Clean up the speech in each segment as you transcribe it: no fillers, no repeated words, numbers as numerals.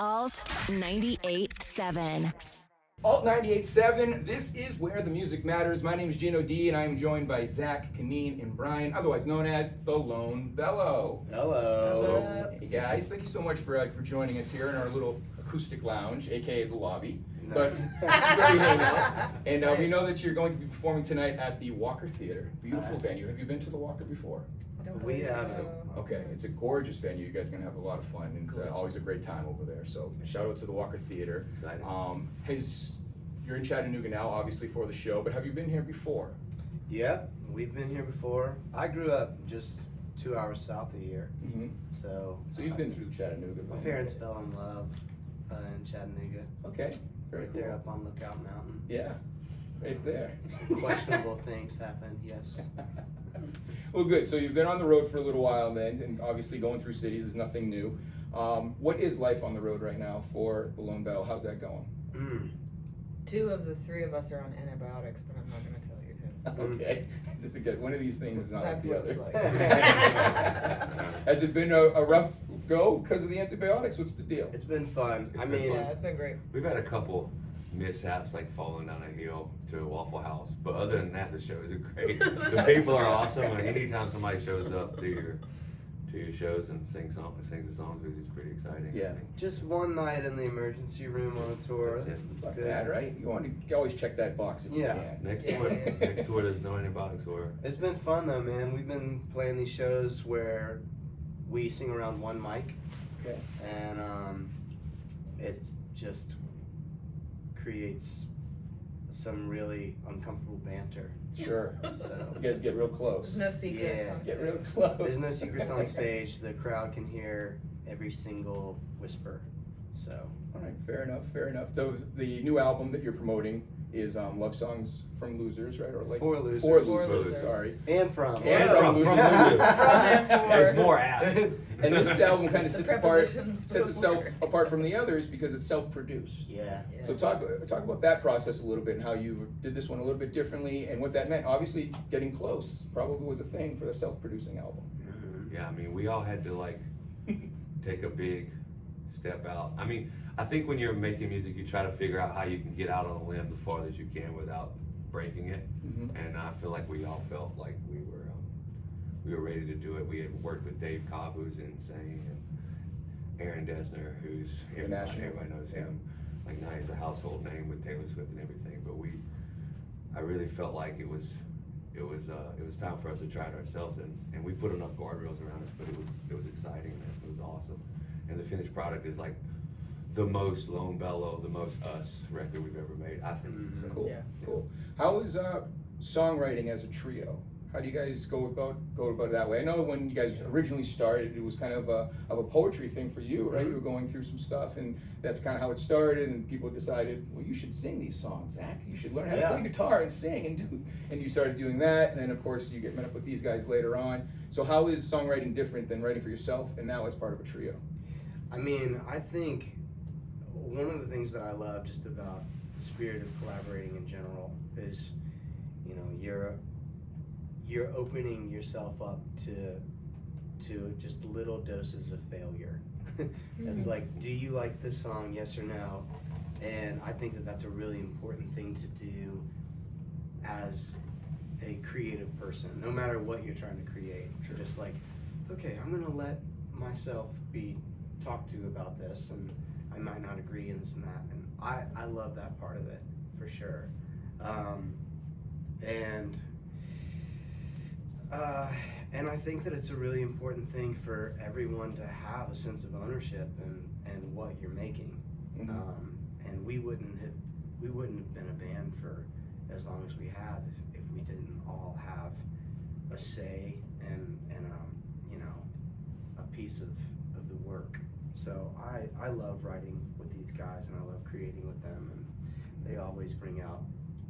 Alt 98.7. Alt 98.7, this is where the music matters. My name is Gino D, and I am joined by Zach, Kaneen, and Brian, otherwise known as the Lone Bellow. Hello. Hey guys, thank you so much for joining us here in our little acoustic lounge, aka the lobby. No. But this is where we hang out. And we know that you're going to be performing tonight at the Walker Theater. Beautiful venue. Have you been to the Walker before? We have. Okay, it's a gorgeous venue. You guys are going to have a lot of fun, and it's always a great time over there. So shout out to the Walker Theater. Exciting. You're in Chattanooga now, obviously, for the show, but have you been here before? Yep, we've been here before. I grew up just 2 hours south of here, Mm-hmm. so you've been through Chattanooga. my parents fell in love in Chattanooga. Okay, very Right cool. there up on Lookout Mountain. Yeah, right there. Questionable things happen, yes. Well, good. So you've been on the road for a little while then, and obviously going through cities is nothing new. What is life on the road right now for the Lone Bellow? How's that going? Two of the three of us are on antibiotics, but I'm not going to tell you who. Okay, just to get one of these things is not That's like the what it's others. like. Has it been a rough go because of the antibiotics? What's the deal? It's been fun. It's been fun. Yeah, it's been great. We've had a couple mishaps, like falling down a hill to a Waffle House, but other than that, the shows are great. The people are awesome, and anytime somebody shows up to your shows and sings the songs with you, it's pretty exciting. Yeah. Just one night in the emergency room on a tour. That's it. It's Not good. bad, right? You always check that box if Yeah. you can. Next tour, there's no antibiotics or. It's been fun though, man. We've been playing these shows where we sing around one mic, Okay. and it's just creates some really uncomfortable banter. Sure. So You guys get real close. There's no secrets Yeah. on Get stage. real close. there's no secrets No on secrets. stage. The crowd can hear every single whisper. So All right, fair enough, fair enough. The new album that you're promoting is Love Songs from Losers, right? Or like For Losers. For For Losers, Losers. sorry. and from And from Losers. Losers. From and for. There's more apps. And this album kind of The sets prepositions itself before. apart from the others because it's self-produced. yeah. Yeah. So talk about that process a little bit and how you did this one a little bit differently and what that meant. Obviously, getting close probably was a thing for the self-producing album. Mhm. Yeah, I mean, we all had to like take a big step out. I mean, I think when you're making music, you try to figure out how you can get out on a limb the farthest you can without breaking it. Mhm. And I feel like we all felt like we were ready to do it. We had worked with Dave Cobb, who's insane, and Aaron Dessner, who's everybody knows him. Like now he's a household name with Taylor Swift and everything. But I really felt like it was time for us to try it ourselves, and we put enough guardrails around us. But it was exciting and it was awesome. And the finished product is like the most Lone Bellow, the most us record we've ever made, I think. Mhm. So, Cool, Yeah. cool. How is songwriting as a trio? How do you guys go about it that way? I know when you guys originally started, it was kind of a poetry thing for you, right? You were going through some stuff, and that's kind of how it started. And people decided, well, you should sing these songs, Zach. You should learn how to play guitar and sing and you started doing that. And then of course you get met up with these guys later on. So how is songwriting different than writing for yourself and now as part of a trio? I mean, I think one of the things that I love just about the spirit of collaborating in general is, you know, you're opening yourself up to just little doses of failure. It's like, do you like this song, yes or no? And I think that that's a really important thing to do as a creative person, no matter what you're trying to create. Sure. Just like, okay, I'm gonna let myself be talked to about this, and I might not agree and this and that, and I love that part of it for sure. And I think that it's a really important thing for everyone to have a sense of ownership and what you're making. Mhm. And we wouldn't have been a band for as long as we have if we didn't all have a say and you know, a piece of the work. So I love writing with these guys, and I love creating with them, and they always bring out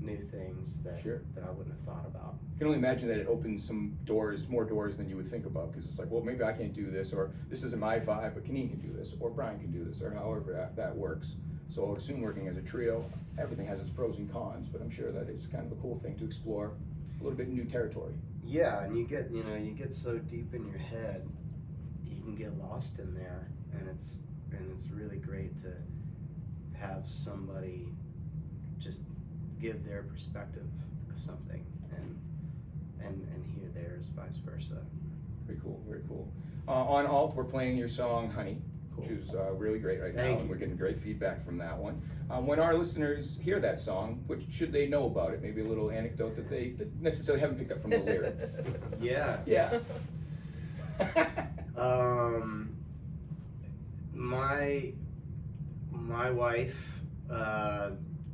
new things that Sure. that I wouldn't have thought about. I can only imagine that it opens some doors, more doors than you would think about, because it's like, well, maybe I can't do this, or this isn't my vibe, but Kaneen can do this, or Brian can do this, or however that works. So I would assume working as a trio, everything has its pros and cons, but I'm sure that it's kind of a cool thing to explore a little bit new territory. Yeah, and you get so deep in your head, you can get lost in there, and and it's really great to have somebody just give their perspective of something and hear theirs, vice versa. Very cool, very cool. On alt, we're playing your song "Honey," which is really great right now, Thank and you. we're getting great feedback from that one. When our listeners hear that song, what should they know about it? Maybe a little anecdote that they necessarily haven't picked up from the lyrics. Yeah. Yeah. My wife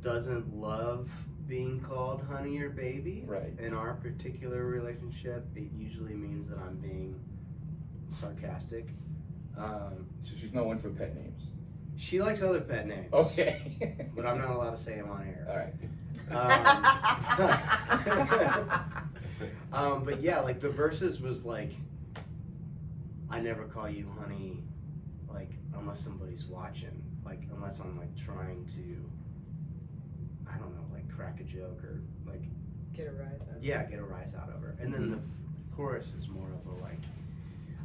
doesn't love being called honey or baby. Right. In our particular relationship, it usually means that I'm being sarcastic. So she's no one for pet names. She likes other pet names. Okay. But I'm not allowed to say them on air. All right. But yeah, like the verses was like, I never call you honey, like unless somebody's watching, like unless I'm like trying to, I don't know, like crack a joke or like Get a rise out. get a rise out of her. And then the chorus is more of a like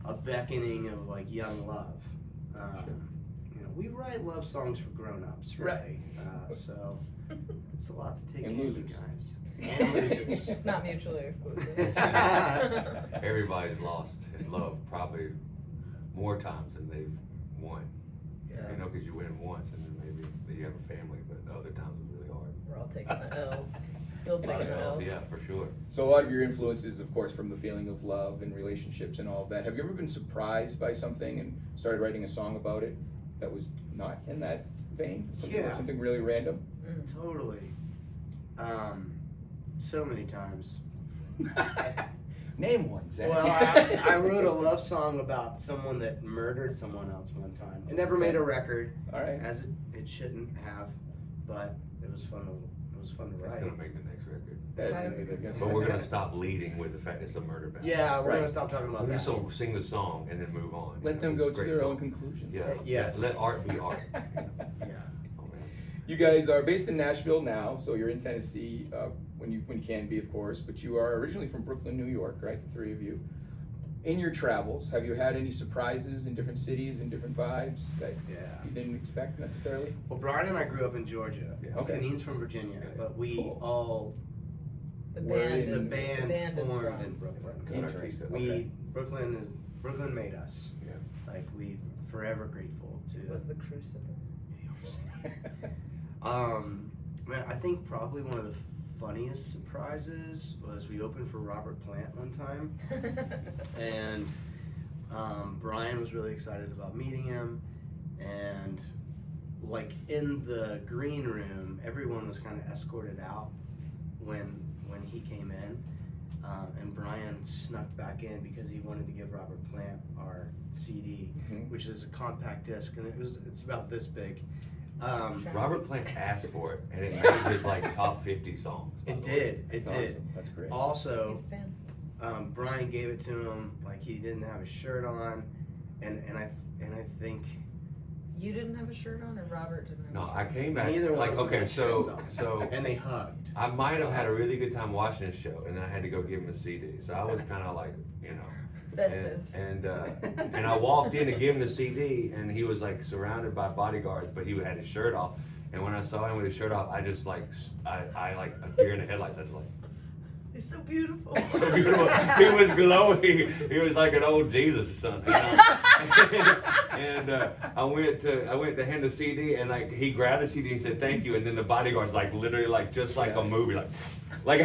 a beckoning of like young love. Sure. You know, we write love songs for grown-ups, Right. So it's a lot to take And in, losers. guys. And losers. It's not mutually exclusive. Everybody's lost in love probably more times than they've won. Yeah. You know, because you win once and then maybe you have a family, but other times it's really hard. We're all taking the L's. Still taking the L's. Yeah, for sure. So a lot of your influences, of course, from the feeling of love and relationships and all of that. Have you ever been surprised by something and started writing a song about it that was not in that vein? Yeah. Something really random? Totally. So many times. Name one, Zach. Well, I wrote a love song about someone that murdered someone else one time. It never made a record, All right. as it shouldn't have, but it was fun to It's write. gonna make the next record. That's gonna be the- But we're gonna stop leading with the fact it's a murder battle. Yeah, we're Right. gonna stop talking about We're that. just sing the song and then move on. Let them It's go a to great their song. own conclusions. Yeah. Yes. Let art be art. Yeah. Oh, man. You guys are based in Nashville now, so you're in Tennessee when you can be, of course. But you are originally from Brooklyn, New York, right? The three of you. In your travels, have you had any surprises in different cities and different vibes that Yeah. you didn't expect necessarily? Well, Brian and I grew up in Georgia. Yeah. Okay. And he's from Virginia, but we Cool. all The We're band in- is the band is formed from in Brooklyn. Interesting. We Brooklyn made us. Yeah. Like we forever grateful to. was the Crucible. Man, I think probably one of the funniest surprises was we opened for Robert Plant one time, and Brian was really excited about meeting him, and like in the green room, everyone was kind of escorted out when he came in, and Brian snuck back in because he wanted to give Robert Plant our CD, Mhm. which is a compact disc, and it's about this big. Robert Plant asked for it, and it made his like top 50 songs. by It the way. did. It That's did. awesome. That's great. Also, He's a fan. Brian gave it to him like he didn't have his shirt on, and I think You didn't have a shirt on, or Robert didn't have No, a shirt I came back neither one like of them okay, had so shirts on. so and they hugged. I might have had a really good time watching this show, and then I had to go give him a CD. So I was kind of like, you know, Festive. and I walked in to give him the CD, and he was like surrounded by bodyguards, but he had his shirt off. And when I saw him with his shirt off, I just like I like a deer in the headlights. I was like, He's so beautiful. so beautiful. He was glowing. He was like an old Jesus or something. You know? and I went to hand the CD, and like he grabbed the CD and said thank you, and then the bodyguards like literally like just like a movie like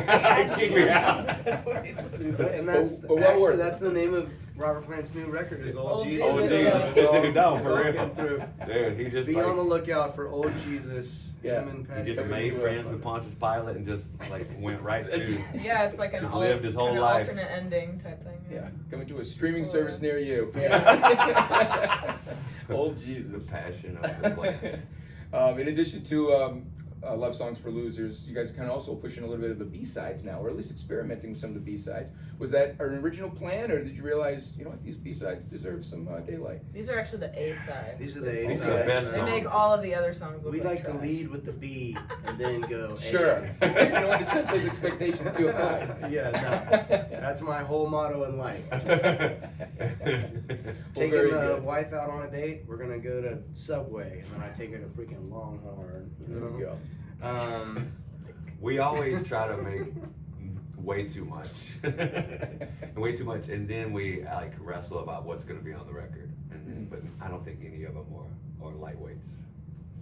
kick me out. And that's But what actually worked? that's the name of Robert Plant's new record is Old Old Jesus. Oh Jesus. Jesus, no, for Walking real. through. Dude, he just Be on the like lookout for Old Jesus. Yeah. Him and he Patty just Cake. made friends with Pontius Pilate and just like went right to. Yeah, it's like an Just lived his whole kinda life. alternate ending type thing. Yeah, coming to a streaming Cool. service near you. Yeah. Old The Jesus. passion of the plant. In addition to Love Songs for Losers, you guys are kind of also pushing a little bit of the B-sides now, or at least experimenting with some of the B-sides. Was that an original plan, or did you realize, you know what, these B-sides deserve some daylight? These are actually the A-sides. These are the These A are the best They sides. make songs. all of the other songs look We like to trash. lead with the B and then go A. Sure. You don't want to set those expectations too high. Yeah, no. That's my whole motto in life. Taking very the good. wife out on a date, we're gonna go to Subway, and then I take her to freaking Longhorn. You There we know? go. We always try to make way too much, way too much, and then we like wrestle about what's going to be on the record. And then, but I don't think any of them are lightweights.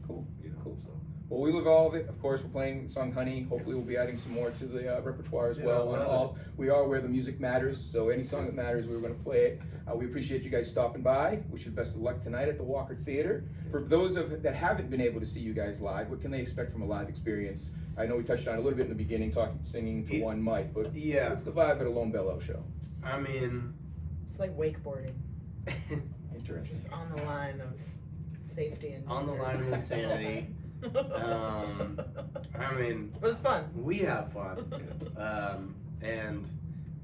Cool. You know, Cool. so. Well, we love all of it. Of course, we're playing the song Honey. Hopefully, we'll be adding some more to the repertoire as Yeah, well. I On love all, we are where the music matters, so any song that matters, we're going to play it. We appreciate you guys stopping by. Wish you the best of luck tonight at the Walker Theater. For those that haven't been able to see you guys live, what can they expect from a live experience? I know we touched on it a little bit in the beginning, singing to one mic, but Yeah. what's the vibe at a Lone Bellow show? I mean, It's like wakeboarding. Interesting. Just on the line of safety and On the danger. line of insanity. I mean, But it's fun. we have fun. And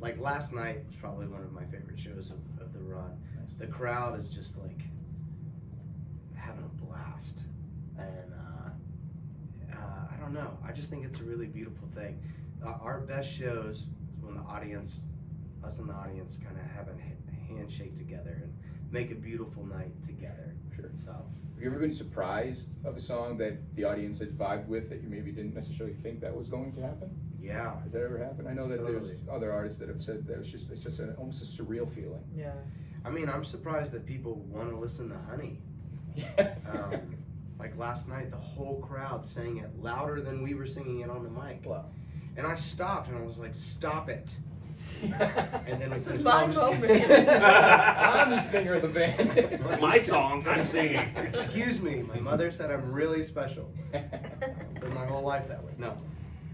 like last night was probably one of my favorite shows of the run. The crowd is just like having a blast. And I don't know. I just think it's a really beautiful thing. Our best shows is when the audience, us and the audience, kind of have a handshake together and make a beautiful night together. Sure. So. Have you ever been surprised of a song that the audience had vibed with that you maybe didn't necessarily think that was going to happen? Yeah. Has that ever happened? I know that there's Totally. other artists that have said that it's just almost a surreal feeling. Yeah. I mean, I'm surprised that people want to listen to Honey. Yeah. Like last night, the whole crowd sang it louder than we were singing it on the mic. Wow. And I stopped and I was like, "Stop it!" And then This we is finished- my No, I'm just moment. kidding. I'm the singer of the band. My song, I'm singing. Excuse me, my mother said I'm really special. I've lived my whole life that way. No,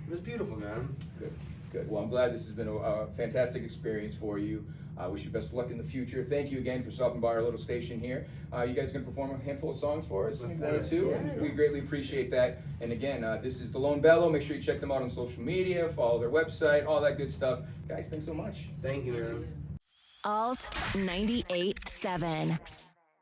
it was beautiful, man. Good, good. Well, I'm glad this has been a fantastic experience for you. I wish you best of luck in the future. Thank you again for stopping by our little station here. You guys going to perform a handful of songs for us? Let's Maybe do one or it. two. Yeah. And we greatly appreciate that. And again, this is the Lone Bellow. Make sure you check them out on social media, follow their website, all that good stuff. Guys, thanks so much. Thank you, man. Alt 98.7.